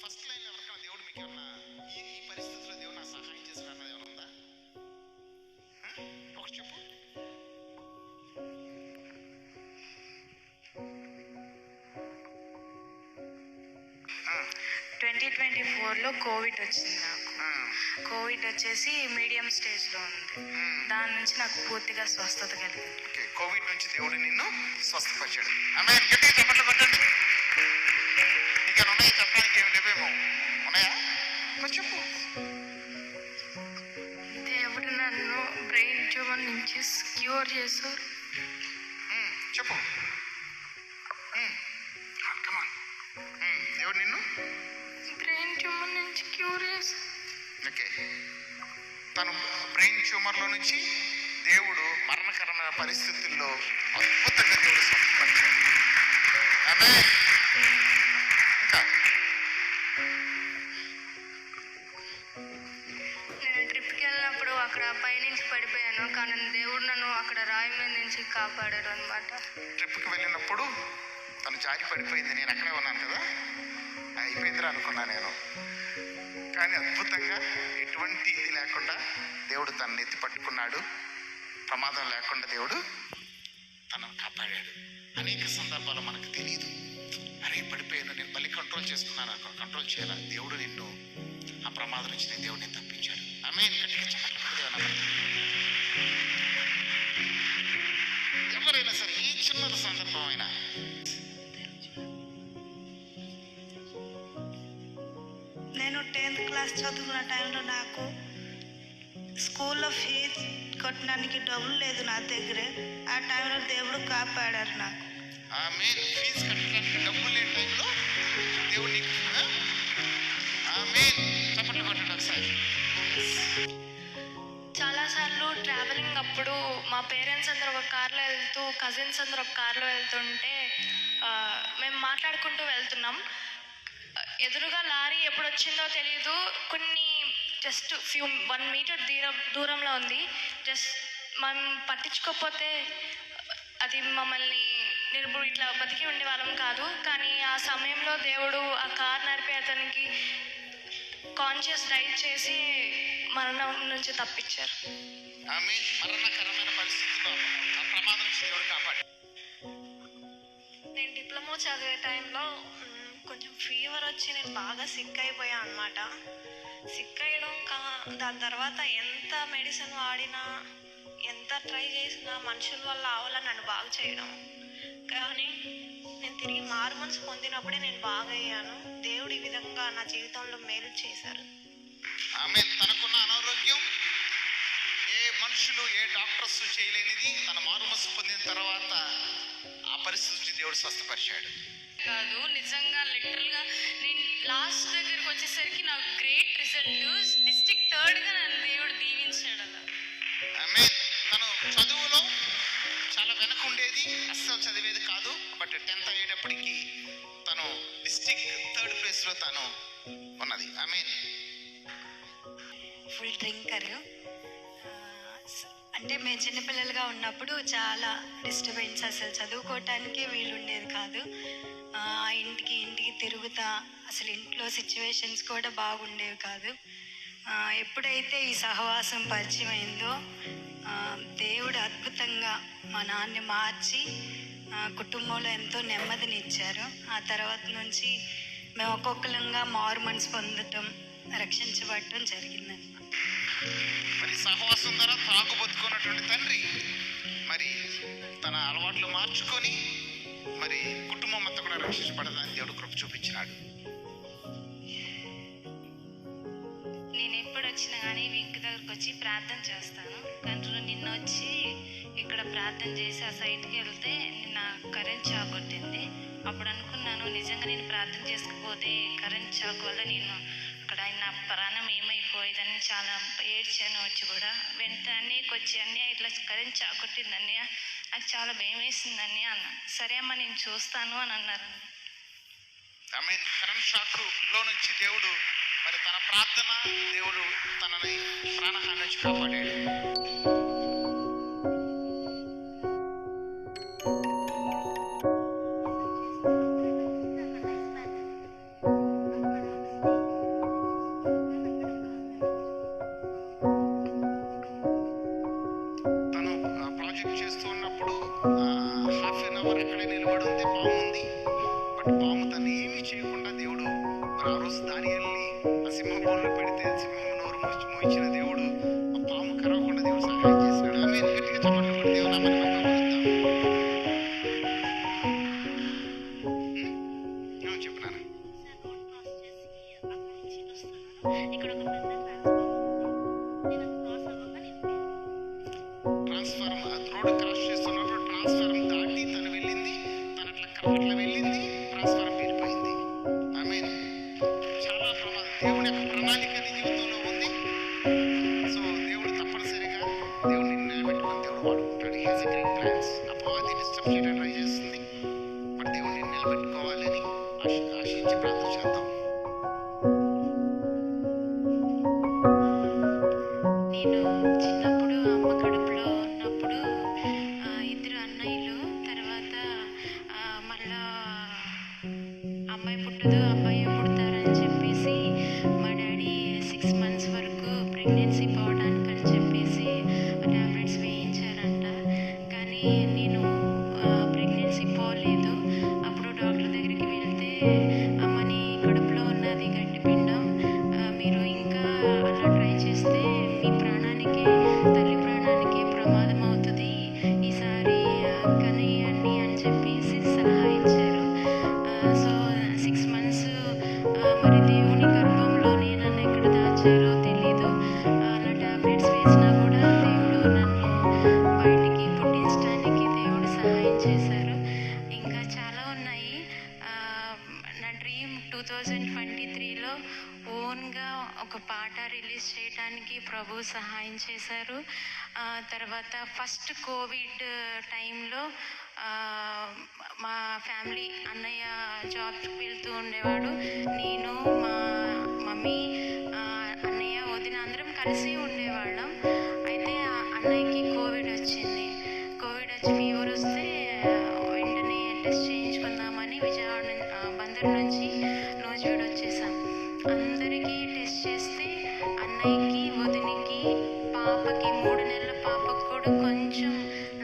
First line ఎవరికైనా దేవుడు మీకు ఏమన్నా ఈ పరిస్థితిలో దేవుడు నాకు సహాయం చేసిన అన్నది ఏమైనా ఉందా? ఒకటి చెప్పు. 2024లో కోవిడ్ వచ్చింది. నాకు కోవిడ్ వచ్చేసి మీడియం స్టేజ్లో ఉంది. దాని నుంచి నాకు పూర్తిగా స్వస్థత కలిగింది. కోవిడ్ నుంచి దేవుడు నిన్ను స్వస్థపరిచాడు. ఆమేన్. గట్టిగా చప్పట్లు కొట్టండి. ఇంకా ఉన్నాయి చెప్పడానికి ఏమి లేవేమో ఉన్నాయా? మరి చెప్పు. దేవుడు నన్ను బ్రెయిన్ ట్యూమర్ నుంచి క్యూర్ చేశారు. చెప్పు. దేవుడు నిన్ను బ్రెయిన్ ట్యూమర్ నుంచి క్యూర్ చేశారు. ఓకే. తను బ్రెయిన్ ట్యూమర్లో నుంచి దేవుడు మరణకరమైన పరిస్థితుల్లో అద్భుతంగా దేవుడు స్వస్థపరిచాడు. ఆమేన్. ఇంకా నేను ట్రిప్కి వెళ్ళినప్పుడు అక్కడ పైనుంచి పడిపోయాను, కానీ దేవుడు నన్ను అక్కడ రాయి మీద నుంచి కాపాడారు అనమాట. ట్రిప్కి వెళ్ళినప్పుడు తను జారి పడిపోయింది, నేను అక్కడే ఉన్నాను కదా, అయిపోయిందిరా అనుకున్నా నేను. కానీ అద్భుతంగా ఎటువంటి ఇది లేకుండా దేవుడు తనని ఎత్తి పట్టుకున్నాడు. ప్రమాదం లేకుండా దేవుడు తనను కాపాడాడు. అనేక సందర్భాలు మనకు తెలియదు, అరే పడిపోయాను నేను మళ్ళీ కంట్రోల్ చేసుకున్నాను, కంట్రోల్ చేయాలా, దేవుడు నిన్ను ఆ ప్రమాదం నుంచి నేను దేవుడిని తప్పించాడు. ఆమేన్. గట్టిగా చెప్పట్లు ఎవరైనా సరే ఏ చిన్న సందర్భం అయినా నేను 10th క్లాస్ చదువుకున్న టైంలో నాకు స్కూల్లో ఫీజు కట్టడానికి డబ్బులు లేదు నా దగ్గరే. ఆ టైంలో దేవుడు కాపాడారు నాకు. ఆమేన్. ఫీజు కట్టడానికి డబ్బులు లేని టైంలో దేవుడు నీకు ఆమేన్. చప్పట్లు కొట్టండి ఒకసారి. చాలాసార్లు ట్రావెలింగ్ అప్పుడు మా పేరెంట్స్ అందరూ ఒక కార్లో వెళ్తూ, కజిన్స్ అందరూ ఒక కార్లో వెళ్తుంటే మేము మాట్లాడుకుంటూ వెళ్తున్నాం. ఎదురుగా లారీ ఎప్పుడు వచ్చిందో తెలియదు. కొన్ని జస్ట్ 1 మీటర్ దూరంలో ఉంది. జస్ట్ మనం పట్టించుకోకపోతే అది మమ్మల్ని నేను ఇట్లా బతికి ఉండేవాళ్ళం కాదు. కానీ ఆ సమయంలో దేవుడు ఆ కార్ నడిపే అతనికి కాన్షియస్ డ్రైవ్ చేసి మరణం నుంచి తప్పించారు. ఆమేన్. మరణకరమైన పరిస్థితుల్లో ఆ ప్రమాదం నుంచి దేవుడు కాపాడాడు. నేను డిప్లొమా చదివే టైంలో కొంచెం ఫీవర్ వచ్చి నేను బాగా సిక్ అయిపోయాను అనమాట. సిక్ అయ్యడం దాని తర్వాత ఎంత మెడిసిన్ వాడినా, ఎంత ట్రై చేసినా మనుషుల వల్ల అవ్వాలని నన్ను బాగు చేయడం. కానీ నేను తిరిగి మారుమనసు పొందినప్పుడే నేను బాగా అయ్యాను. దేవుడు ఈ విధంగా నా జీవితంలో మేలు చేశారు. ఆమేన్. తనకున్న అనారోగ్యం ఏ మనుషులు ఏ డాక్టర్స్ చేయలేనిది తన మారుమనసు పొందిన తర్వాత ఆ పరిస్థితి నుంచి దేవుడు స్వస్థపరిచాడు. కాదు, నిజంగా లిటరల్గా నేను లాస్ట్ దగ్గరకు వచ్చేసరికి నాకు గ్రేట్ రిజల్ట్, డిస్ట్రిక్ట్ 3గా నన్ను దేవుడు దీవించాడు. అలా ఆమేన్. తను చదువులో చాలా వెనక ఉండేది, అస్సలు చదివేది కాదు. బట్ 10th అయ్యేటప్పటికి తను డిస్ట్రిక్ట్ 3rd ప్లేస్లో తను ఉన్నది. ఆమేన్. Full drinker. అంటే మేము చిన్నపిల్లలుగా ఉన్నప్పుడు చాలా డిస్టర్బెన్స్, అసలు చదువుకోవటానికి వీలు ఉండేది కాదు. ఇంటికి తిరుగుతా, అసలు ఇంట్లో సిచ్యువేషన్స్ కూడా బాగుండేవి కాదు. ఎప్పుడైతే ఈ సహవాసం పరిచయం అయిందో దేవుడు అద్భుతంగా మా నాన్నని మార్చి కుటుంబంలో ఎంతో నెమ్మదినిచ్చారు. ఆ తర్వాత నుంచి మేము ఒక్కొక్కరంగా మారు మనసు పొందటం, రక్షించబడటం జరిగిందన్నమాట. మరి సహవాసం ద్వారా తాగుబోతుకున్నటువంటి తండ్రి మరి తన అలవాట్లు మార్చుకొని మరి కుటుంబం అంతా కూడా రక్షించబడదని దేవుడు కృప చూపించినాడు. నేను ఎప్పుడు వచ్చినా కానీ వింక్ దగ్గరకు వచ్చి ప్రార్థన చేస్తాను. కానీ నిన్న వచ్చి ఇక్కడ ప్రార్థన చేసి ఆ సైట్కి వెళ్తే నిన్న కరెంట్ షాక్ కొట్టింది. అప్పుడు అనుకున్నాను, నిజంగా నేను ప్రార్థన చేసుకుపోతే కరెంట్ షాక్ వల్ల నేను అక్కడ నా ప్రాణం ఏమైపోయేదని చాలా ఏడ్చాను. వచ్చి కూడా వెంటనే వచ్చి అన్నయ్య ఇట్లా కరెంట్ షాక్ కొట్టిందని నాకు చాలా భయం వేసిందని అన్న. సరే అమ్మ నేను చూస్తాను అని అన్నారు. ఆమేన్. కరెంట్ షాక్లో నుంచి దేవుడు మరి తన ప్రార్థన, దేవుడు తనని ప్రాణహాని నుంచి కాపాడాడు. నిలబడి ఉంది, పాము ఉంది. బట్ పాము తను ఏమీ చేయకుండా దేవుడు మరి ఆ రోజు దానియేలుని ఆ సింహం బోన్లో పెడితే సింహం నోరు మూయించిన దేవుడు ఆ పాము కరవకుండా దేవుడు సహాయం చేశాడు. ఆమె గట్టిగా చప్పట్లు కొట్టి దేవుడు నామని మహిమ పొందుతాం. చెప్పినాను ఇక్కడ ఒక పెద్ద ట్రాన్స్ఫార్మ్ రోడ్డు క్రాస్ చేస్తున్నప్పుడు ట్రాన్స్ఫార్మ్ దాటి తను వెళ్ళింది, తను అట్లా వెళ్ళింది, ట్రాన్స్ఫార్మ్ వెళ్ళిపోయింది. ఆమె చాలా ప్రమాదం. దేవుని యొక్క ప్రణాళిక నీ జీవితంలో ఉంది. సో దేవుడు తప్పనిసరిగా దేవుడిని నిలబెట్టుకుని దేవుడు వాడుకుంటాడు. He has a great plans. అపవాది డిస్టర్బ్ చేయడం ట్రై చేస్తుంది, బట్ దేవుడిని నిలబెట్టుకోవాలని ఆశించి ప్రార్థన చేద్దాం. నేను చిన్నప్పుడు అమ్మ కడుపులో ఉన్నప్పుడు ఇద్దరు అన్నయ్యలు, తర్వాత మళ్ళా అమ్మాయి పుట్టదు అబ్బాయి పుడతారని చెప్పేసి మా డాడీ 6 months వరకు ప్రెగ్నెన్సీ పోవడానికి అని చెప్పేసి ట్యాబ్లెట్స్ వేయించారంట. కానీ నేను ప్రెగ్నెన్సీ పోలేదు. అప్పుడు డాక్టర్ దగ్గరికి వెళ్తే అమ్మని కడుపులో ఉన్నది గట్టిపిండం, మీరు ఇంకా అలా ట్రై చేస్తే మీ ప్రాణానికి, తల్లి ప్రాణానికి ప్రమాదం అవుతుంది, ఈసారి కనేయండి అని చెప్పేసి సలహా ఇచ్చారు. సో 6 months మరి దేవుని గర్భంలోనే నన్ను ఎక్కడ దాచారో తెలీదు. అలా ట్యాబ్లెట్స్ వేసినా కూడా దేవుడు నన్ను బయటికి పుట్టించడానికి దేవుడు సహాయం చేశారు. ఇంకా చాలా ఉన్నాయి. నా డ్రీమ్ 2023లో ఓన్గా ఒక పాట రిలీజ్ చేయడానికి ప్రభు సహాయం చేశారు. తర్వాత ఫస్ట్ కోవిడ్ టైంలో మా ఫ్యామిలీ, అన్నయ్య జాబ్కి వెళ్తూ ఉండేవాడు, నేను మా మమ్మీ అన్నయ్య వదిన అందరం కలిసి ఉండేవాళ్ళం. అయితే అన్నయ్యకి కోవిడ్ వచ్చింది. కోవిడ్ వచ్చి ఫీవర్ వస్తే వెంటనే టెస్ట్ చేయించుకుందామని విజయవాడ బందర్ నుంచి నూజివీడు వచ్చేసాం. అందరికీ టెస్ట్ చేస్తే అన్నయ్యకి, వదినికి, పాపకి 3 నెలల పాపకు కూడా కొంచెం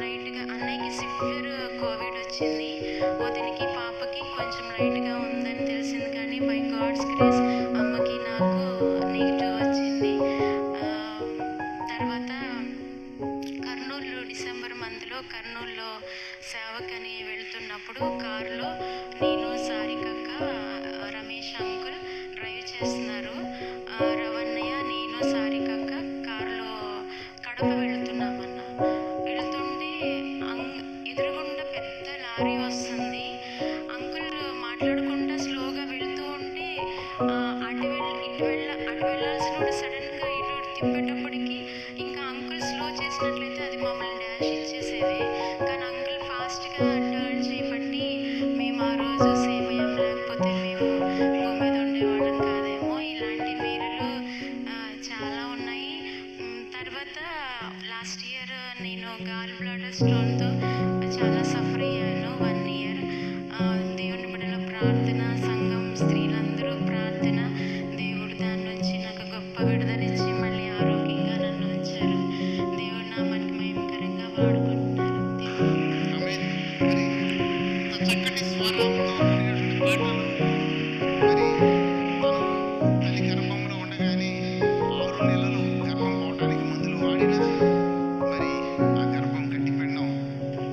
లైట్గా, అన్నయ్యకి సివియర్ కోవిడ్ వచ్చింది, వదినికి పాపకి కొంచెం లైట్గా ఉందని తెలిసింది. కానీ బై గాడ్స్ గ్రేస్ అమ్మకి నాకు నెగిటివ్ వచ్చింది. తర్వాత కర్నూలు డిసెంబర్ మంత్లో కర్నూలులో సేవకని వెళ్తున్నప్పుడు కారులో నేను, సారికక్క, రమేష్ అంకుల్ డ్రైవ్ చేస్తున్నారు. రవణయ్య, నేను, సారికక్క కారులో కడప వెళుతున్నామన్న. వెళుతుంటే ఎదురుగుండా పెద్ద లారీ వస్తుంది. అంకుల్ మాట్లాడుకుంటా స్లోగా వెళుతూ ఉంటే అటు వెళ్ళాల్సిన సడన్గా ఇటు తిప్పేటప్పటికి ఇంకా అంకుల్ స్లో చేసినట్లయితే అది మమ్మల్ని డాష్ ఇచ్చేసేది. కానీ అంకుల్ ఫాస్ట్గా టర్న్ చేయబట్టి మేము ఆ రోజు సేమయం లేకపోతే మేము భూమి మీద ఉండేవాళ్ళం కాదేమో. ఇలాంటి మేలులు చాలా ఉన్నాయి. తర్వాత లాస్ట్ ఇయర్ నేను గాల్ బ్లాడర్ స్టోన్తో చాలా సఫర్ అయ్యాను. 1 year. దేవుని బిడ్డల ప్రార్థన, సంఘం స్త్రీలందరూ ప్రార్థన, దేవుడు దాని నుంచి నాకు గొప్ప విడుదలిచ్చి మళ్ళీ ఆరోగ్యంగా నన్ను ఉంచారు. దేవుడు నా మనకి మహిమకరంగా వాడుకుంటున్నారు. ఆమేన్. మరి ఇంత చక్కటి స్వరంతో కూడినటువంటి పాటలు మరి తను తల్లి గర్భంలో ఉండగానే 6 నెలలు గర్భం పోవడానికి మందులు వాడినా మరి ఆ గర్భం గట్టిపెట్టడం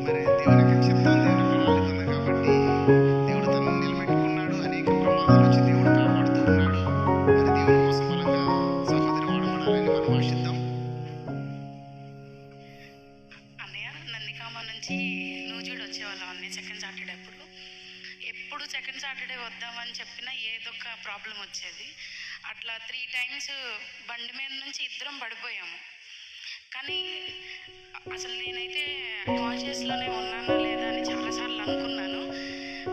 మరి దేవుని యొక్క చిత్తం, దేవుని ప్రణాళిక ఉంది కాబట్టి దేవుడు తనను నిలబెట్టుకున్నాడు. అనేక ప్రమాదాల నుంచి దేవుడు కాపాడుతూ ఉన్నాడు. మరి దేవుని కోసం బలంగా సహోదరి వాడబడాలని మనం ఆశిద్దాం. అన్నయ్య నందికామ నుంచి నూజివీడు వచ్చేవాళ్ళం అన్నయ్య సెకండ్ సాటర్డే అప్పుడు. ఎప్పుడు సెకండ్ సాటర్డే వద్దామని చెప్పినా ఏదో ఒక ప్రాబ్లం వచ్చేది. అట్లా 3 times బండి మీద నుంచి ఇద్దరం పడిపోయాము. కానీ అసలు నేనైతే కాన్షియస్లోనే ఉన్నానా లేదా అని చాలాసార్లు అనుకున్నాను.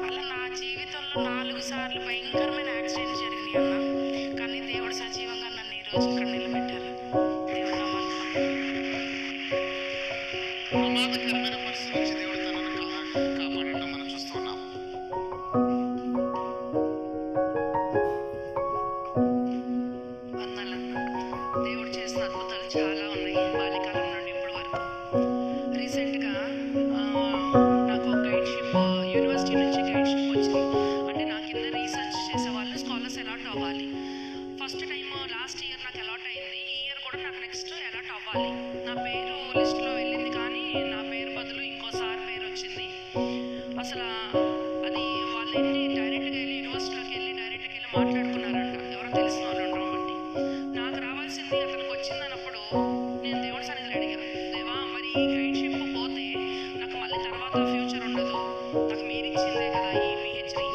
అలా నా జీవితంలో 4 సార్లు భయంకరమైన యాక్సిడెంట్స్ జరిగినాయి అన్న. కానీ దేవుడు సజీవంగా నన్ను ఈరోజు ఇక్కడ నిలబెట్టారు. దేవుడు నమ్మకం. ప్రమాదకరమైన పరిస్థితి నుంచి దేవుడు తనను కాపాడటం మనం చూస్తున్నాం. వందలన్న దేవుడు చేసిన అద్భుతాలు చాలా ఉన్నాయి బాల్యకాలం నుండి ఇప్పుడు వరకు. రీసెంట్గా నాకు ఒక గైడ్షిప్ యూనివర్సిటీ జాబ్స్ అలాట్ అవ్వాలి. ఫస్ట్ టైం లాస్ట్ ఇయర్ నాకు అలాట్ అయింది, ఈ ఇయర్ కూడా నాకు నెక్స్ట్ అలాట్ అవ్వాలి. నా పేరు లిస్ట్లో వెళ్ళింది కానీ నా పేరు బదులు ఇంకోసారి పేరు వచ్చింది. అసలు అది వాళ్ళు ఏంటి డైరెక్ట్గా వెళ్ళి యూనివర్సిటీలోకి వెళ్ళి డైరెక్ట్గా వెళ్ళి మాట్లాడుకున్నారంట, ఎవరో తెలిసిన వాళ్ళు ఉండబట్టి. నాకు రావాల్సింది అతనికి వచ్చిందన్నప్పుడు నేను దేవుడి సన్నిధిలో అడిగా, దేవా మరి ఈ గైడ్షిప్ పోతే నాకు మళ్ళీ తర్వాత ఫ్యూచర్ ఉండదు, నాకు మీరు ఇచ్చిందే కదా ఈ పిహెచ్డి,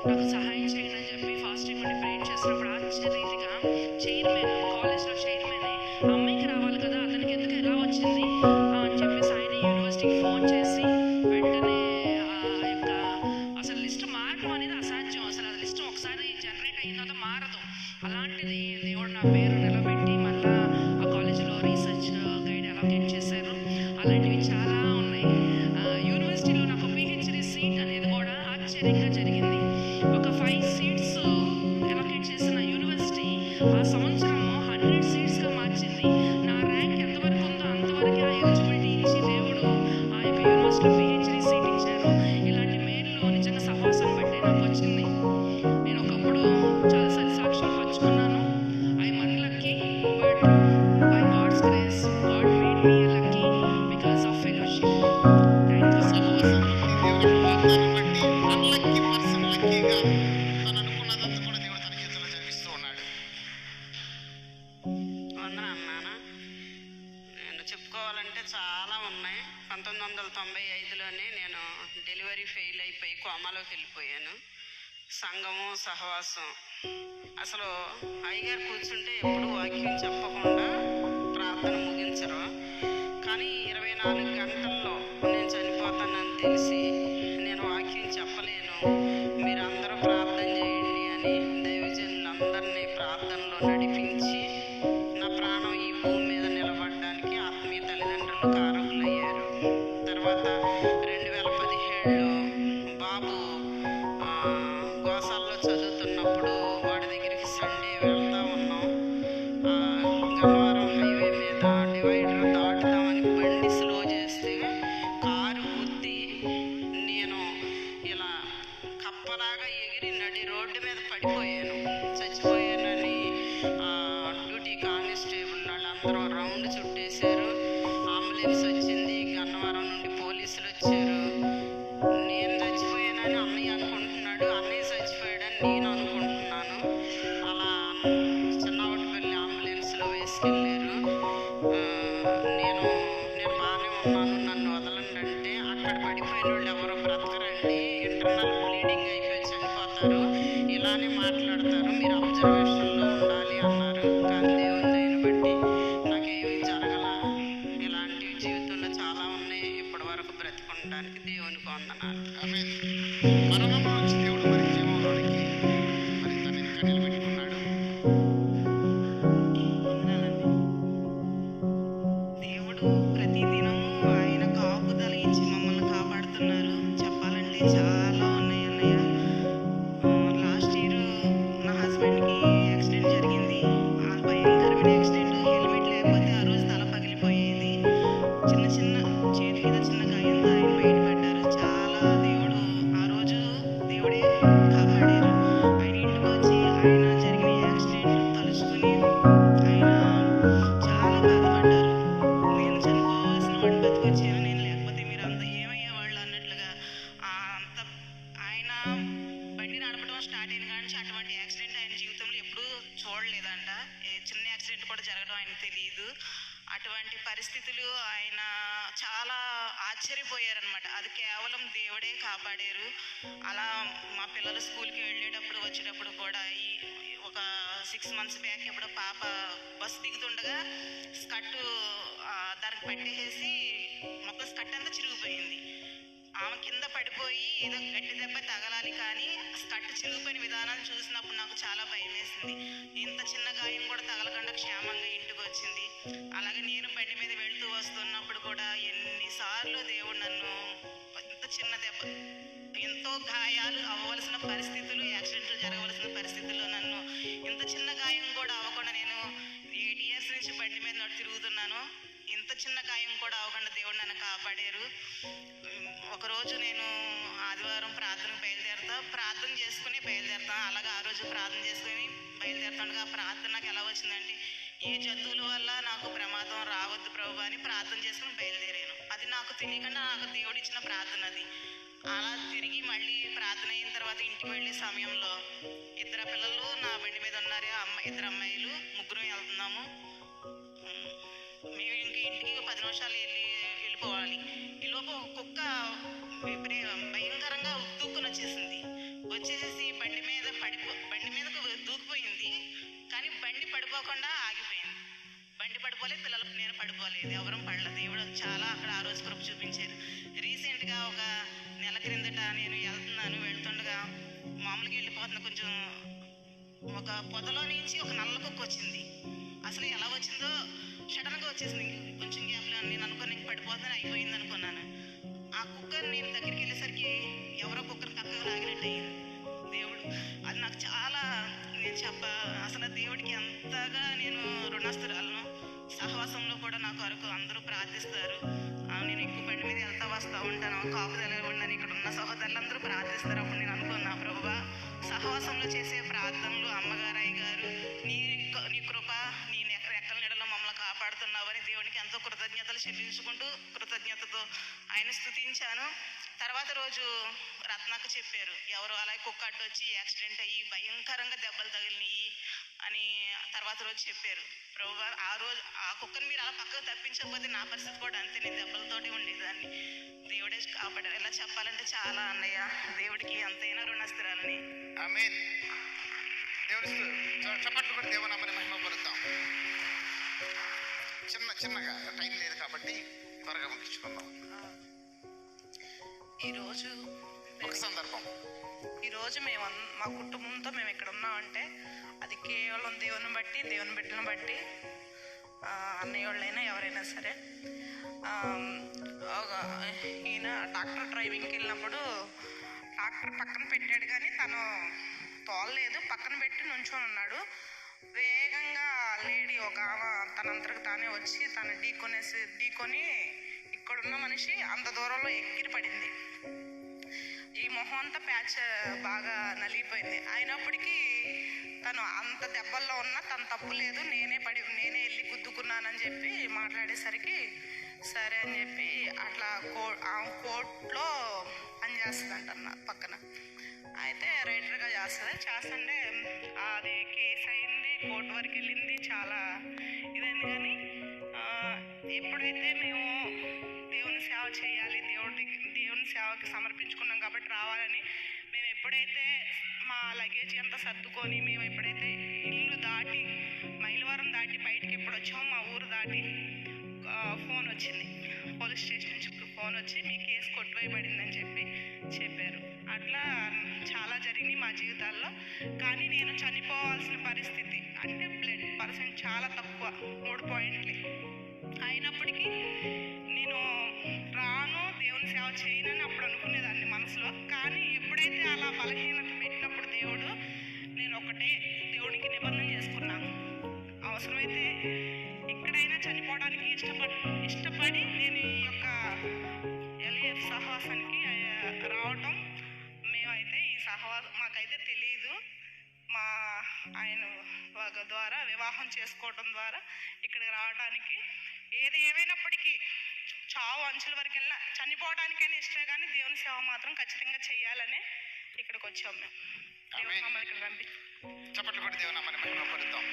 నాకు సహాయం చేయండి అని చెప్పి ఫాస్టింగ్ ఉండి ప్రేర్ చేసినప్పుడు ఆశ్చర్యరీతిగా చైర్మన్, కాలేజ్లో చైర్మనే అమ్మాయికి రావాలి కదా అతనికి ఎందుకు ఎలా వచ్చింది అని చెప్పేసి ఆయన యూనివర్సిటీకి ఫోన్ చేసి వెంటనే ఆ యొక్క అసలు లిస్ట్ మారడం అనేది అసాధ్యం. అసలు ఆ లిస్ట్ ఒకసారి జనరేట్ అయిన తర్వాత మారదు. అలాంటిది దేవుడు నా పేరు నిలబెట్టి మళ్ళీ ఆ కాలేజీలో రీసెర్చ్ గైడ్ అలొకేట్ చేశారు. అలాంటివి చాలా ఉన్నాయి. యూనివర్సిటీలో నాకు పిహెచ్డి సీట్ అనేది కూడా ఆశ్చర్యంగా జరిగింది. ఒక 5 సీట్స్ అలొకేట్ చేసిన యూనివర్సిటీ ఆ సంవత్సరము 100 సీట్స్గా మార్చింది. నా ర్యాంక్ ఎంతవరకు ఉందో అంతవరకు ఆ ఎలిజిబిలిటీ ఇచ్చి దేవుడు ఆ యొక్క యూనివర్సిటీలో పిహెచ్డి సీట్ ఇచ్చారు. ఇలాంటి మేలు నిజంగా సహవాసం బట్టే నాకు వచ్చింది. నేను ఒకప్పుడు చాలాసార్లు సాక్ష్యం పంచుకున్నాను. I'm unlucky but by God's grace God made me lucky because of fellowship. Thank you so much. దేవుని వాగ్దానం బట్టి అన్లక్కీ పర్సన్ లక్కీగా తను అనుకున్నదంతా కూడా దేవుడు తన చేతుల్లో జరిగిస్తూ ఉన్నాడు. వందనాలు నాన్న. నేను చెప్పుకోవాలంటే చాలా ఉన్నాయి. 1995లోనే నేను డెలివరీ ఫెయిల్ అయిపోయి కోమాలోకి వెళ్ళిపోయాను. సంఘము సహవాసం అసలు అయ్యగారు కూర్చుంటే ఎప్పుడు వాక్యం చెప్పకుండా ప్రార్థన ముగించరు. కానీ 24 గంటల్లో నేను చనిపోతానని తెలిసి నేను వాక్యం చెప్పలేను, మీరందరూ ప్రార్థన చేయండి అని దైవజనులందరినీ ప్రార్థనలో నడిపించి నా ప్రాణం ఈ భూమి మీద నిలబడడానికి ఆత్మీయ తల్లిదండ్రులు కారకులయ్యారు. తర్వాత 2017లో బాబు గోసాల్లో చదువుతున్నప్పుడు వాడి దగ్గరికి సండే వెళ్తా ఉన్నాం. గన్నవరం హైవే మీద డివైడర్ దాటుదామని బండి స్లో చేస్తే కారు గుద్ది నేను ఇలా కప్పలాగా ఎగిరి నడి రోడ్డు మీద పడిపోయాను. చచ్చిపోయానని డ్యూటీ కానిస్టేబుల్ వాళ్ళందరూ రౌండ్ చుట్టేశారు. అంబులెన్స్ వచ్చింది, గన్నవరం నుండి పోలీసులు వచ్చారు. నేను చచ్చిపోయానని అన్నయ్య అనుకుంటున్నాడు, అన్నయ్య చచ్చిపోయాడని నేను అనుకుంటున్నాను. అలా చిన్నవటిపల్లి అంబులెన్స్లో వేసుకెళ్ళారు. నేను బాగానే ఉన్నాను, నన్ను వదలండి అంటే అక్కడ పడిపోయిన వాళ్ళు ఎవరో బ్రతకరండి, ఇంటర్నల్ బ్లీడింగ్ అయిపోయి చనిపోతారు, ఇలానే మాట్లాడతారు, మీరు అబ్జర్వేషన్లో ఉండాలి అన్నారు. కానీ దేవుని దయని బట్టి నాకేమీ జరగల. ఇలాంటివి జీవితంలో చాలా ఉన్నాయి. ఇప్పటి వరకు బ్రతికుండడానికి దేవునికి వందనాలు. ఆమేన్. మరణంలో నుంచి దేవుడు మరి జీవంలోనికి మరి తనని ఇంకా నిలబెట్టుకున్నాడు. దేవుడు ప్రతిదినము ఆయన కాపుదల ఇచ్చి మమ్మల్ని కాపాడుతున్నారు. చెప్పాలంటే చాలా ఉన్నాయి అన్నయ్య. లాస్ట్ ఇయర్ నా హస్బెండ్కి యాక్సిడెంట్ జరిగింది. ఆ భయంకరమైన యాక్సిడెంట్. హెల్మెట్ లేకపోతే ఆ రోజు తల పగిలిపోయేది. చిన్న చిన్న చేతి మీద చిన్న గాయంతో ఆయన బయటపడ్డారు. చాలా దేవుడు ఆ రోజు దేవుడే కాపాడారు. ఆయన ఇంటికి వచ్చి ఆయన జరిగిన యాక్సిడెంట్ తలుచుకుని ఆయన చాలా బాధపడ్డారు. నేను చనిపోవాల్సిన వాడిని బతికొచ్చాను, నేను లేకపోతే మీరు అంత ఏమయ్యేవాళ్ళు అన్నట్లుగా అంత ఆయన బండి నడపడం స్టార్ట్ అయిన కాడి నుంచి అటువంటి యాక్సిడెంట్ ఆయన జీవితంలో ఎప్పుడూ చూడలేదంట. చిన్న యాక్సిడెంట్ కూడా జరగడం ఆయనకు తెలియదు. అటువంటి పరిస్థితులు ఆయన చాలా ఆశ్చర్యపోయారనమాట. అది కేవలం దేవుడే కాపాడారు. అలా మా పిల్లలు స్కూల్కి వెళ్ళేటప్పుడు వచ్చేటప్పుడు కూడా ఒక 6 months బ్యాక్ ఎప్పుడో పాప బస్సు దిగుతుండగా స్కర్టు దానికి పట్టేసి మొత్తం స్కర్ట్ అంతా చిరిగిపోయింది. ఆమె కింద పడిపోయి ఏదో గట్టి దెబ్బ తగలాలి, కానీ స్కర్ట్ చిరిగిపోయిన విధానం చూసినప్పుడు నాకు చాలా భయం వేసింది. ఇంత చిన్న గాయం కూడా తగలకుండా క్షేమంగా ఇంటికి వచ్చింది. అలాగే నేను బండి మీద వెళ్తూ వస్తున్నప్పుడు కూడా ఎన్నిసార్లు దేవుడు నన్ను ఇంత చిన్న దెబ్బ, ఎంతో గాయాలు అవ్వవలసిన పరిస్థితులు, యాక్సిడెంట్లు జరగవలసిన పరిస్థితుల్లో నన్ను ఇంత చిన్న గాయం కూడా అవ్వకుండా నేను 8 years నుంచి బండి మీద తిరుగుతున్నాను. ఇంత చిన్న గాయం కూడా అవ్వకుండా దేవుడు నన్ను కాపాడారు. ఒకరోజు నేను ఆదివారం ప్రార్థనకు ప్రార్థన చేసుకుని బయలుదేరుతాను. అలాగే ఆ రోజు ప్రార్థన చేసుకుని బయలుదేరుతుండగా ఆ ప్రార్థన నాకు ఎలా వచ్చిందంటే, ఏ జంతువుల వల్ల నాకు ప్రమాదం రావద్దు ప్రభు అని ప్రార్థన చేసుకుని బయలుదేరాను. అది నాకు తెలియకుండా నాకు దేవుడు ఇచ్చిన ప్రార్థన అది. అలా తిరిగి మళ్ళీ ప్రార్థన అయిన తర్వాత ఇంటికి వెళ్ళే సమయంలో ఇద్దరు పిల్లలు నా బండి మీద ఉన్నారు. ఇద్దరు అమ్మాయిలు, ముగ్గురు వెళ్తున్నాము. మేము ఇంక ఇంటికి 10 నిమిషాలు వెళ్ళిపోవాలి. ఈలోపు ఒక కుక్క భయంకరంగా దూక్కుని వచ్చేసేసి బండి మీదకు దూకిపోయింది. కానీ బండి పడిపోకుండా ఆగిపోయింది. బండి పడిపోలేదు, నేను పడిపోలేదు, ఎవరం పడలేదు. దేవుడు చాలా అక్కడ ఆ రోజు కృప చూపించారు. రీసెంట్గా ఒక నెల క్రిందట నేను వెళ్తుండగా మామూలుగా వెళ్ళిపోతున్నా, కొంచెం ఒక పొదలో నుంచి ఒక నల్ల కుక్క వచ్చింది. అసలు ఎలా వచ్చిందో సడన్గా వచ్చేసింది. కొంచెం గ్యాప్లో నేను అనుకుని ఇంక పడిపోతుందని అయిపోయింది అనుకున్నాను. ఆ కుక్కని నేను దగ్గరికి వెళ్ళేసరికి ఎవరో కుక్కని పక్కకు లాగినట్టు అయ్యింది. దేవుడు అది నాకు చాలా అసలు దేవుడికి ఎంతగా నేను రుణస్తురాలను. సహవాసంలో కూడా నా కొరకు అందరూ ప్రార్థిస్తారు. నేను ఎక్కువ బండి మీద వస్తూ ఉంటాను, కాపుదల ఉండని ఇక్కడ ఉన్న సహోదరులందరూ ప్రార్థిస్తారు. అప్పుడు నేను అనుకున్నా, ప్రభువా సహవాసంలో చేసే ప్రార్థనలు అమ్మగారు అయ్యగారు నీ కృప నీ రెక్కల నీడలో మమ్మల్ని కాపాడుతున్నావని దేవునికి ఎంతో కృతజ్ఞతలు చెల్లించుకుంటూ కృతజ్ఞతతో ఆయన స్తుతించాను. తర్వాత రోజు రత్నాకు చెప్పారు, ఎవరు అలా కుక్క అడ్డు వచ్చి యాక్సిడెంట్ అయ్యి భయంకరంగా దెబ్బలు తగిలినాయి అని తర్వాత రోజు చెప్పారు. ప్రభువా ఆ రోజు ఆ కుక్కని మీరు అలా పక్కకు తప్పించకపోతే నా పరిస్థితి కూడా అంతే, నేను దెబ్బలతోటి ఉండేదాన్ని. దేవుడే కాపాడారు. ఎలా చెప్పాలంటే చాలా అన్నయ్య, దేవుడికి ఎంతైనా రుణస్తురాలని. ఆమేన్. దేవుడి చప్పట్లు కూడా దేవుని మహిమపరుద్దాం. చిన్నగా టైం లేదు కాబట్టి త్వరగా ముగించుకుందాం. ఈరోజు మేము మా కుటుంబంతో మేము ఇక్కడ ఉన్నామంటే అది కేవలం దేవుని బిడ్డలను బట్టి అన్నయ్య వాళ్ళైనా ఎవరైనా సరే. ఈయన ట్రాక్టర్ డ్రైవింగ్కి వెళ్ళినప్పుడు ట్రాక్టర్ పక్కన పెట్టాడు, కానీ తను తోలలేదు, పక్కన పెట్టి నుంచొని ఉన్నాడు. వేగంగా లేడీ ఒక తనంతరకు తానే వచ్చి తను ఢీకొని ఇక్కడున్న మనిషి అంత దూరంలో ఎగిరి పడింది. ఈ మొహం అంతా ప్యాచ్ బాగా నలిగిపోయింది. అయినప్పటికీ తను అంత దెబ్బల్లో ఉన్నా తను తప్పు లేదు, నేనే వెళ్ళి గుద్దుకున్నానని చెప్పి మాట్లాడేసరికి సరే అని చెప్పి అట్లా కోర్టులో పనిచేస్తుందంట పక్కన. అయితే రైటర్గా చేస్తుంటే అది కేసు అయింది, కోర్టు వరకు వెళ్ళింది, చాలా ఇదైంది. కానీ ఎప్పుడైతే మేము దేవుని సేవ చేయాలి, దేవుని సేవకి సమర్పించుకున్నాం కాబట్టి రావాలని మేము ఎప్పుడైతే మా లగేజ్ అంతా సర్దుకొని మేము ఎప్పుడైతే ఇల్లు దాటి మైలవరం దాటి బయటికి ఎప్పుడు వచ్చామో మా ఊరు దాటి ఫోన్ వచ్చింది, పోలీస్ స్టేషన్ నుంచి ఫోన్ వచ్చి మీ కేసు కొట్టువేయబడిందని చెప్పారు. అట్లా చాలా జరిగినాయి మా జీవితాల్లో. కానీ నేను చనిపోవాల్సిన పరిస్థితి, అంటే బ్లడ్ పర్సెంట్ చాలా తక్కువ, 3 పాయింట్లే. అయినప్పటికీ నేను రాను, దేవుని సేవ చేయనని అప్పుడు అనుకునేదాన్ని మనసులో. కానీ ఎప్పుడైతే అలా బలహీనత పెట్టినప్పుడు నేను ఒకటే దేవుడికి నిబంధన చేసుకున్నాను, అవసరమైతే ఎక్కడైనా చనిపోవడానికి ఇష్టపడి నేను ఈ యొక్క LAF సహవాసానికి రావటం. మేమైతే ఈ మాకైతే తెలియదు, మా ఆయన ద్వారా వివాహం చేసుకోవడం ద్వారా ఇక్కడికి రావడానికి ఏది ఏమైనప్పటికీ చావు అంచుల వరకు వెళ్ళినా చనిపోవడానికైనా ఇష్టమే, కానీ దేవుని సేవ మాత్రం ఖచ్చితంగా చేయాలనే ఇక్కడికి వచ్చాం మేము. దేవుని మమ్మల్ని ఇక్కడ చప్పట్లు కూడా దేవుని మహిమపరుద్దాం.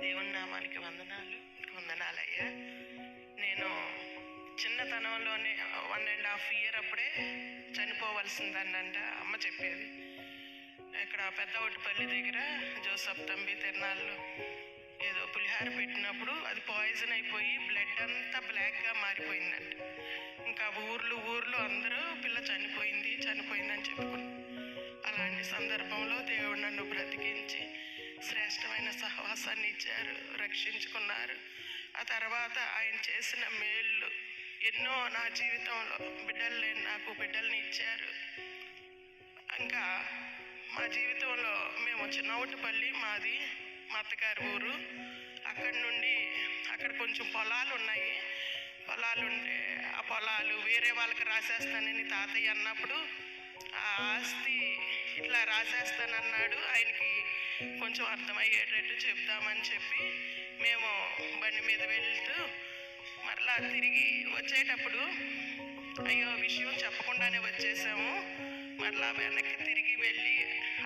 దేవుని నామానికి వందనాలయ్యా. నేను చిన్నతనంలోనే 1.5 year అప్పుడే చనిపోవలసిందన్నంట అమ్మ చెప్పేది. ఇక్కడ పెద్ద ఒట్టిపల్లి దగ్గర జోసఫ్ తంబి తిరణాల్లో ఏదో పులిహార పెట్టినప్పుడు అది పాయిజన్ అయిపోయి బ్లడ్ అంతా బ్లాక్గా మారిపోయిందంట. ఇంకా ఊర్లు అందరూ పిల్ల చనిపోయిందని చెప్పుకున్నారు. అలాంటి సందర్భంలో దేవుడు నన్ను బ్రతికించి శ్రేష్టమైన సహవాసాన్ని ఇచ్చారు, రక్షించుకున్నారు. ఆ తర్వాత ఆయన చేసిన మేళ్ళు ఎన్నో నా జీవితంలో. బిడ్డలు లేని నాకు బిడ్డల్ని ఇచ్చారు. ఇంకా మా జీవితంలో మేము చిన్నవుటిపల్లి మాది, మా అత్తగారి ఊరు. అక్కడి నుండి అక్కడ కొంచెం పొలాలు ఉన్నాయి. పొలాలు ఉంటే ఆ పొలాలు వేరే వాళ్ళకి రాసేస్తానని తాతయ్య అన్నప్పుడు ఆ ఆస్తి ఇట్లా రాసేస్తానన్నాడు. ఆయనకి కొంచెం అర్థమయ్యేటట్టు చెప్దామని చెప్పి మేము బండి మీద వెళ్తూ మరలా తిరిగి వచ్చేటప్పుడు అయ్యో విషయం చెప్పకుండానే వచ్చేసాము. మరలా వెనక్కి తిరిగి వెళ్ళి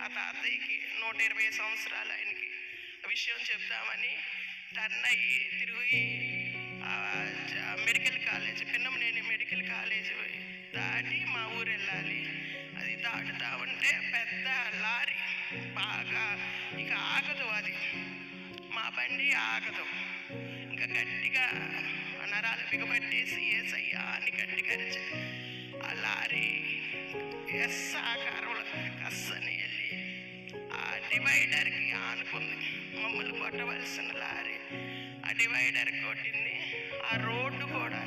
ఆ తాతయ్యకి 120 సంవత్సరాలు ఆయనకి విషయం చెప్దామని టర్న్ అయ్యి తిరిగి medical college Pinnamaneni medical college దాటి మా ఊరు వెళ్ళాలి. అది దాటుతా ఉంటే పెద్ద లారీ బాగా ఇక ఆగదు, అది మా బండి ఆగదు. ఇంకా గట్టిగా నరాలు బిగబట్టేసి ఏసయ్యా అని గట్టిగా అరిచి ఆ లారీ ఎస్ ఆకారంలో కස්සని వెళ్ళి ఆ డివైడర్కి ఆనుకుంది. మమ్మల్ని కొట్టవలసిన లారీ ఆ డివైడర్ కొట్టింది. ఆ రోడ్డు కూడా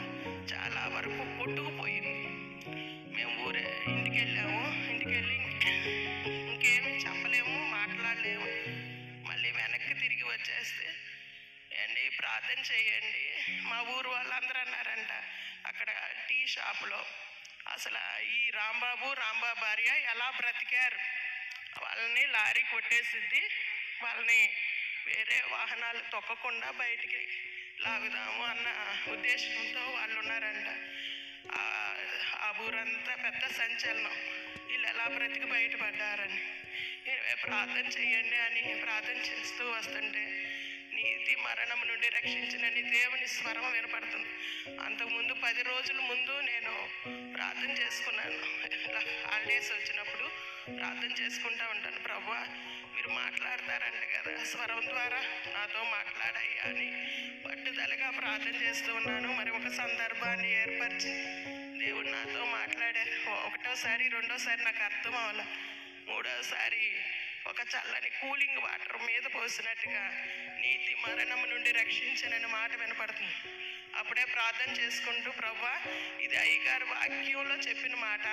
చాలా వరకు కొట్టుకుపోయింది. మేము ఇంటికి వెళ్ళాము. ఇంటికి వెళ్ళి ఇంకేమీ చెప్పలేము, మాట్లాడలేము. మళ్ళీ వెనక్కి తిరిగి వచ్చేస్తే అండి ప్రార్థన చేయండి. మా ఊరు వాళ్ళందరూ అన్నారంట అక్కడ టీ షాపులో, అసలు ఈ రాంబాబు భార్య ఎలా బ్రతికారు, వాళ్ళని లారీ కొట్టేసిద్ది, వాళ్ళని వేరే వాహనాలు తొక్కకుండా బయటికి లాగుదాము అన్న ఉద్దేశంతో వాళ్ళు ఉన్నారంట. ఆ ఊరంతా పెద్ద సంచలనం, వీళ్ళు ఎలా బ్రతికి బయటపడ్డారని. ప్రార్థన చేయండి అని ప్రార్థన చేస్తూ వస్తుంటే నీతి మరణం నుండి రక్షించినని దేవుని స్వరం వినపడుతుంది. అంతకుముందు 10 రోజుల ముందు నేను ప్రార్థన చేసుకున్నాను. హాలిడేస్ వచ్చినప్పుడు ప్రార్థన చేసుకుంటూ ఉంటాను. ప్రభువా మీరు మాట్లాడతారంట కదా, స్వరం ద్వారా నాతో మాట్లాడయ్యా అని పట్టుదలగా ప్రార్థన చేస్తూ ఉన్నాను. మరి ఒక సందర్భాన్ని ఏర్పరిచి దేవుడు నాతో మాట్లాడారు. ఒకటోసారి రెండోసారి నాకు అర్థం అవ్వాలి, మూడోసారి ఒక చల్లని కూలింగ్ వాటర్ మీద పోసినట్టుగా నీతి మరణం నుండి రక్షించనని మాట వినపడుతుంది. అప్పుడే ప్రార్థన చేసుకుంటూ ప్రభువా ఇది అయ్యగారు వాక్యంలో చెప్పిన మాట,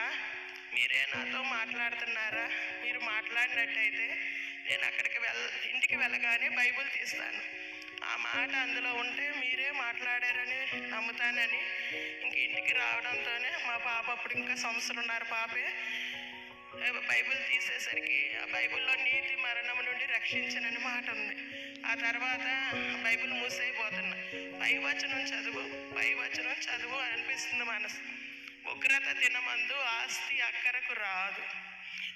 మీరే నాతో మాట్లాడుతున్నారా? మీరు మాట్లాడినట్టయితే నేను అక్కడికి ఇంటికి వెళ్ళగానే బైబిల్ తీస్తాను. ఆ మాట అందులో ఉంటే మీరే మాట్లాడారని నమ్ముతానని ఇంక ఇంటికి రావడంతోనే మా పాప అప్పుడు ఇంకా సంవత్సరంన్నర పాపే బైబిల్ తీసేసరికి ఆ బైబిల్లో నీతి మరణం నుండి రక్షించనని మాట ఉంది. ఆ తర్వాత బైబిల్ మూసైపోతున్నా. పైవచనం చదువు అనిపిస్తుంది మనసు. ఉగ్రత దినమందు ఆస్తి అక్కరకు రాదు.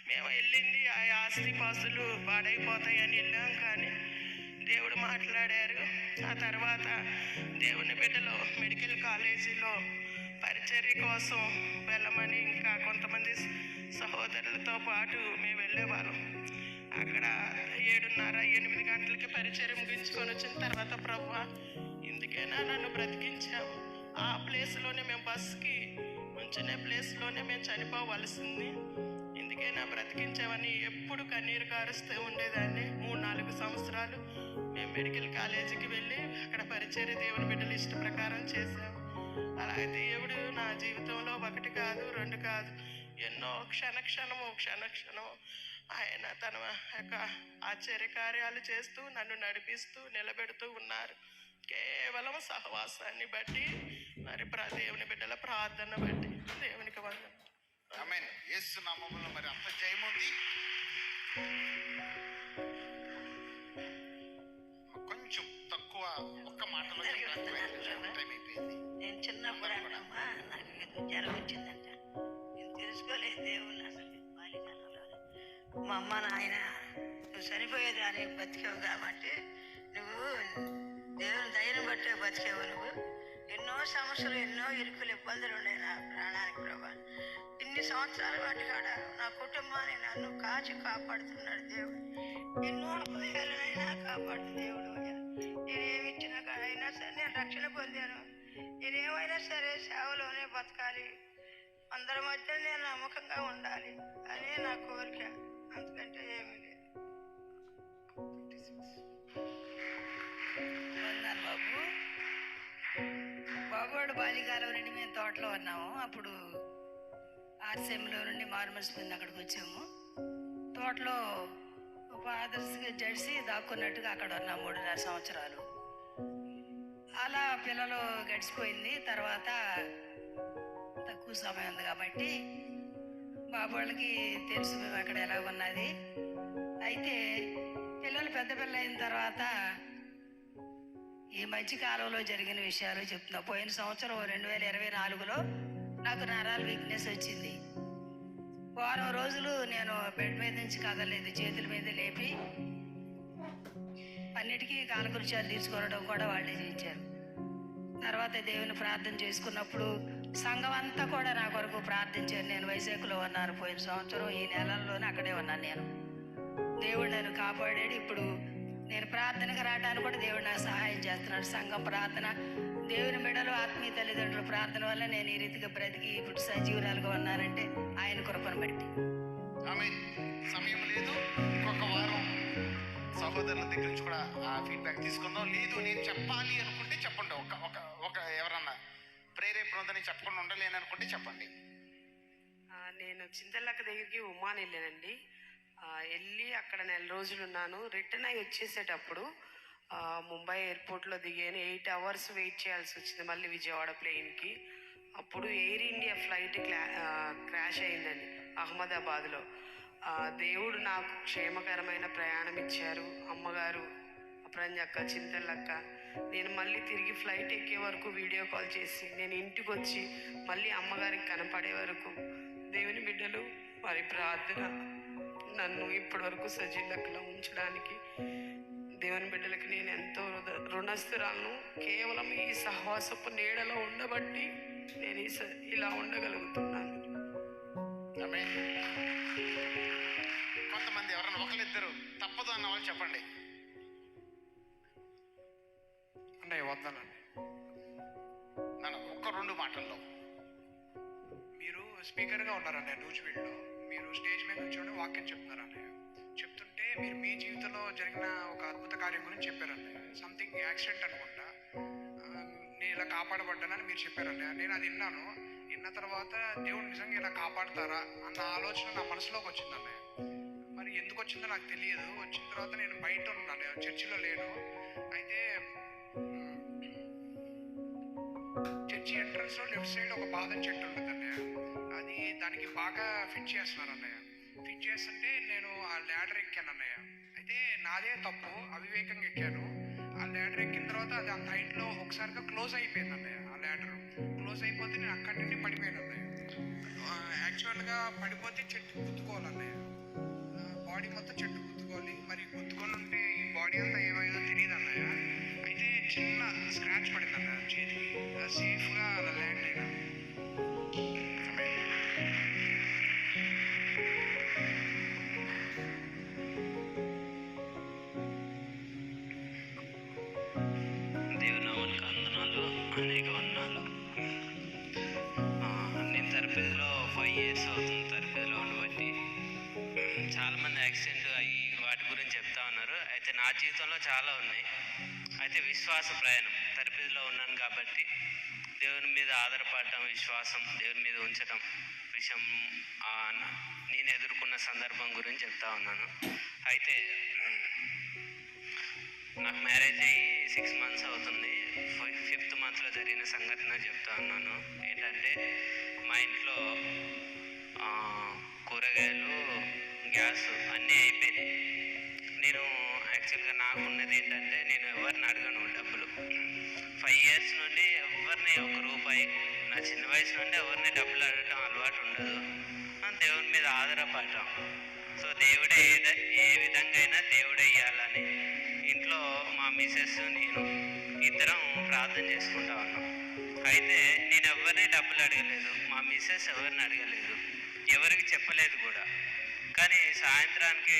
మేము వెళ్ళింది ఆ ఆస్తి పాస్తులు పాడైపోతాయని వెళ్ళాం, కానీ దేవుడు మాట్లాడారు. ఆ తర్వాత దేవుని బిడ్డలో మెడికల్ కాలేజీలో పరిచర్య కోసం వెళ్ళమని ఇంకా కొంతమంది సహోదరులతో పాటు మేము వెళ్ళేవాళ్ళం. అక్కడ 7:30-8 గంటలకి పరిచర్య ముగించుకొని వచ్చిన తర్వాత ప్రభువా ఇందుకైనా నన్ను బ్రతికించావు, ఆ ప్లేస్లోనే మేము బస్కి ఉంచునే ప్లేస్లోనే మేము చనిపోవలసింది, ఇందుకైనా బ్రతికించావని ఎప్పుడు కన్నీరు కారుస్తూ ఉండేదాన్ని. 3-4 సంవత్సరాలు మేము మెడికల్ కాలేజీకి వెళ్ళి అక్కడ పరిచర్య దేవుని బిడ్డలు ఇష్ట ప్రకారం చేశాము. అలాగే దేవుడు నా జీవితంలో 1 కాదు 2 కాదు ఎన్నో క్షణక్షణము ఆయన తన యొక్క ఆశ్చర్యకార్యాలు చేస్తూ నన్ను నడిపిస్తూ నిలబెడుతూ ఉన్నారు. కేవలం సహవాసాన్ని బట్టి, మరి దేవుని బిడ్డల ప్రార్థన బట్టి దేవునికి వందనాలు. ఆమేన్. యేసు నామములో మరి అంత జయముంది. కొంచెం తక్కువ ఒక్క మాటలో టైం అయిపోయింది. నేను చిన్నప్పుడు అమ్మా నాకు ఏదో జ్వరం వచ్చిందంట, నేను తెలుసుకోలేదు దేవుని అసలు బాల్యకాలంలో. మా అమ్మ నాయన నువ్వు చనిపోయేదాన్ని బతికావు కాబట్టి నువ్వు దేవుని ధైర్యం బట్టే బతికేవు. నువ్వు ఎన్నో సమస్యలు ఎన్నో ఇరుకులు ఇబ్బందులు ఉన్నాయి నా ప్రాణానికి ప్రభా. ఇన్ని సంవత్సరాల వాటి కాడ నా కుటుంబాన్ని నన్ను కాచి కాపాడుతున్నాడు దేవుడు. ఎన్నో అపాయాలనైనా కాపాడు దేవుడు. నేనేమిచ్చినా అయినా సరే నేను రక్షణ పొందాను. నేనేమైనా సరే సేవలోనే బతకాలి, అందరి మధ్య నేను నమ్మకంగా ఉండాలి అని నా కోరిక, అంతకంటే ఏమీ లేదు. బాబువాడు బాల్యకాలం నుండి మేము తోటలో ఉన్నాము. అప్పుడు ఆర్సీఎంలో నుండి మారుమల్సిపోయింది, అక్కడికి వచ్చాము. తోటలో ఫాదర్స్కి జడిసి దాక్కున్నట్టుగా అక్కడ ఉన్న 3.5 సంవత్సరాలు అలా పిల్లలు గడిచిపోయింది. తర్వాత తక్కువ సమయం ఉంది కాబట్టి బాబు వాళ్ళకి తెలుసు మేము అక్కడ ఎలా ఉన్నది. అయితే పిల్లలు పెద్ద పిల్ల అయిన తర్వాత ఈ మధ్య కాలంలో జరిగిన విషయాలు చెప్తున్నా. పోయిన సంవత్సరం 2024లో నాకు నరాల వీక్నెస్ వచ్చింది. వారం రోజులు నేను బెడ్ మీద నుంచి కదలలేదు, చేతుల మీద లేపి అన్నిటికీ కాలకృత్యాలు తీర్చుకోవడం కూడా వాళ్ళే చేయించారు. తర్వాత దేవుని ప్రార్థన చేసుకున్నప్పుడు సంఘం అంతా కూడా నా కొరకు ప్రార్థించారు. నేను వైజాగ్లో ఉన్నాను పోయిన సంవత్సరం, ఈ నెలల్లోనే అక్కడే ఉన్నాను. నేను దేవుడు నన్ను కాపాడాడు. ఇప్పుడు నేను ప్రార్థనకు రావడానికి కూడా దేవుడు నాకు సహాయం చేస్తున్నాడు. సంఘం ప్రార్థన, దేవుని మెడలో ఆత్మీయ తల్లిదండ్రుల ప్రార్థన వల్ల నేను ఈ రీతిగా బ్రతికి ఇప్పుడు సజీవురాలుగా ఉన్నానంటే ఆయన కృపను బట్టి. ఆమె సమయం లేదు, ఇంకొక వారం సహోదరుల దగ్గర నుంచి కూడా ఆ ఫీడ్బ్యాక్ తీసుకుందాం. లేదు నేను చెప్పాలి అనుకుంటే చెప్పండి. ఒక ఒక ఒక ఎవరన్నా ప్రేరేపణ ఉందని చెప్పకుండా ఉండలేని అనుకుంటే చెప్పండి. నేను చింతలక్క దగ్గరికి ఉమాన్ వెళ్ళానండి. వెళ్ళి అక్కడ 4 రోజులు ఉన్నాను. రిటర్న్ అయ్యి వచ్చేసేటప్పుడు ముంబై ఎయిర్పోర్ట్లో దిగాను. 8 hours వెయిట్ చేయాల్సి వచ్చింది మళ్ళీ విజయవాడ ప్లేన్కి. అప్పుడు ఎయిర్ ఇండియా ఫ్లైట్ క్రాష్ అయిందండి అహ్మదాబాద్లో. దేవుడు నాకు క్షేమకరమైన ప్రయాణం ఇచ్చారు. అమ్మగారు అప్రంజక్క, చింతలక్క, నేను మళ్ళీ తిరిగి ఫ్లైట్ ఎక్కే వరకు వీడియో కాల్ చేసి నేను ఇంటికి వచ్చి మళ్ళీ అమ్మగారికి కనపడే వరకు దేవుని బిడ్డలు వారి ప్రార్థన నన్ను ఇప్పటి వరకు సజీలక్కలా ఉంచడానికి దేవుని బిడ్డలకి నేను ఎంతో రుణస్థురాలను. కేవలం ఈ సహవాసపు నీడలో ఉండబట్టి నేను ఇలా ఉండగలుగుతున్నాను. కొంతమంది ఎవరన్నా ఒకరిద్దరు తప్పదు అన్న వాళ్ళు చెప్పండి. అన్నయ్య వద్దనండి. నన్ను ఒక్క 2 మాటల్లో. మీరు స్పీకర్గా ఉన్నారన్నయ్య నూజివీడులో. మీరు స్టేజ్ మీద కూర్చొని వాక్యం చెప్తున్నారు అన్నయ్య. చెప్తుంటే మీరు మీ జీవితంలో జరిగిన ఒక అద్భుత కార్యం గురించి చెప్పారన్నయ్య. సంథింగ్ యాక్సిడెంట్ అనుకుంటా, నేను ఇలా కాపాడబడ్డానని మీరు చెప్పారన్నయ్య. నేను అది విన్నాను. విన్న తర్వాత దేవుడు నిజంగా ఇలా కాపాడతారా అన్న ఆలోచన నా మనసులోకి వచ్చింది అన్నయ్య. మరి ఎందుకు వచ్చిందో నాకు తెలియదు. వచ్చిన తర్వాత నేను బయట ఉన్నాను, చర్చిలో లేను. అయితే చర్చి ఎంట్రన్స్లో లెఫ్ట్ సైడ్ ఒక బాదం చెట్టు ఉంటుంది అన్నయ్య. అది దానికి బాగా ఫిట్ చేస్తున్నారు అన్నయ్య. ఫిట్ చేస్తుంటే నేను ఆ ల్యాడర్ ఎక్కాను అన్నయ్య. అయితే నాదే తప్పు, అవివేకంగా ఎక్కాను. ఆ ల్యాడర్ ఎక్కిన తర్వాత అది అంత హైట్లో ఒకసారిగా క్లోజ్ అయిపోయింది అన్నయ్య. ఆ ల్యాడర్ క్లోజ్ అయిపోతే నేను అక్కడి నుండి పడిపోయాను అన్నయ్య. యాక్చువల్గా పడిపోతే చెట్టు గుద్దుకోవాలన్నయ్య, బాడీ మొత్తం చెట్టు గుద్దుకోవాలి. మరి గుద్దుకొని ఉంటే ఈ బాడీ అంతా ఏమైందో తెలియదు అన్నయ్య. అయితే చిన్న స్క్రాచ్ పడింది అన్నయ్య చేతికి. సేఫ్గా అలా ల్యాండ్ అయినా. దేవునామానికి వందనాలు, అనేక వందనాలు. నేను తిరుపతిలో 5 years అవుతుంది తిరుపతిలో ఉండబట్టి. చాలామంది యాక్సిడెంట్ అయ్యి వాటి గురించి చెప్తా ఉన్నారు. అయితే నా జీవితంలో చాలా ఉన్నాయి. అయితే విశ్వాస ప్రయాణం తిరుపతిలో ఉన్నాను కాబట్టి దేవుని మీద ఆధారపడటం, విశ్వాసం దేవుని మీద ఉంచడం విషయం నేను ఎదుర్కొన్న సందర్భం గురించి చెప్తా ఉన్నాను. అయితే నాకు మ్యారేజ్ అయ్యి 6 months అవుతుంది. 5th monthలో జరిగిన సంఘటన చెప్తా ఉన్నాను. ఏంటంటే మా ఇంట్లో కూరగాయలు, గ్యాస్ అన్నీ అయిపోయినాయి. నేను యాక్చువల్గా నాకున్నది ఏంటంటే నేను ఎవరిని అడగను డబ్బులు. 5 years నుండి ఎవరిని ₹1 నా చిన్న వయసు నుండి ఎవరిని డబ్బులు అడగటం అలవాటు ఉండదు. దేవుని మీద ఆధారపడటం. సో దేవుడే ఏ విధంగా అయినా దేవుడే ఇవ్వాలని ఇంట్లో మా మిసెస్ నేను ఇద్దరం ప్రార్థన చేసుకుంటా ఉన్నాం. అయితే నేను ఎవరిని డబ్బులు అడగలేదు, మా మిసెస్ ఎవరిని అడగలేదు, ఎవరికి చెప్పలేదు కూడా. కానీ సాయంత్రానికి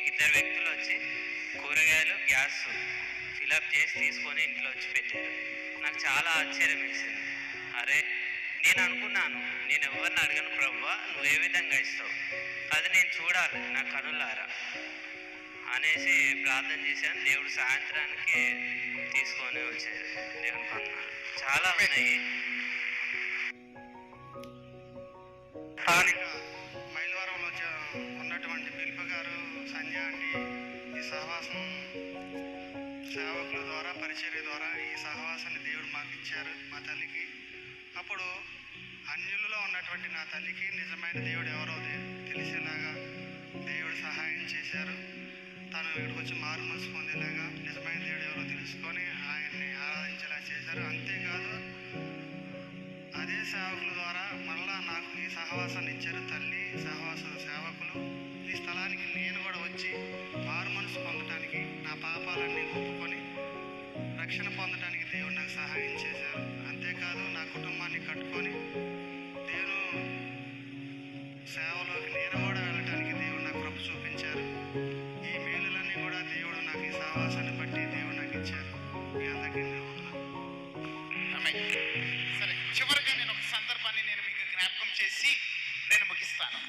ఇద్దరు వ్యక్తులు వచ్చి కూరగాయలు, గ్యాస్ ఫిలప్ చేసి తీసుకొని ఇంట్లో వచ్చి పెట్టారు. నాకు చాలా ఆశ్చర్యం వేసింది. అరే నేను అనుకున్నాను, నేను ఎవరిని అడగను ప్రభువా, నువ్వు ఏ విధంగా ఇస్తావు, అది నేను చూడాలి నా కనులారా అనేసి ప్రార్థన చేశాను. దేవుడు సాయంత్రానికి తీసుకొని వచ్చారు. దేవునికి వందనాలు. చాలా ఉన్నాయి. స్థానిక మైలవరంలో ఉన్నటువంటి బిల్ప గారు, సంజయ్ పరిచర్య ద్వారా ఈ సహవాసాన్ని దేవుడు మాకు ఇచ్చారు మా తల్లికి. అప్పుడు అన్యులలో ఉన్నటువంటి నా తల్లికి నిజమైన దేవుడు ఎవరో తెలిసేలాగా దేవుడు సహాయం చేశారు. తను ఇక్కడికి వచ్చి మారు మనసు పొందేలాగా నిజమైన దేవుడు ఎవరో తెలుసుకొని ఆయన్ని ఆరాధించేలా చేశారు. అంతేకాదు అదే సేవకుల ద్వారా మళ్ళా నాకు ఈ సహవాసాన్ని ఇచ్చారు. తల్లి సహవాస సేవకులు ఈ స్థలానికి నేను కూడా వచ్చి మారు మనసు పొందటానికి, నా పాపాలన్నీ ఒప్పుకొని రక్షణ పొందడానికి దేవుడు నాకు సహాయం చేశారు. అంతేకాదు నా కుటుంబాన్ని కట్టుకొని దేవుడు సేవలోకి నేను కూడా వెళ్ళటానికి దేవుడు నాకు కృప చూపించారు. ఈ మేలులన్నీ కూడా దేవుడు నాకు ఈ సహవాసాన్ని బట్టి దేవుడు నాకు ఇచ్చారు. మీ అందరికీ సరే, చివరిగా నేను ఒక సందర్భాన్ని నేను మీకు జ్ఞాపకం చేసి నేను ముగిస్తాను.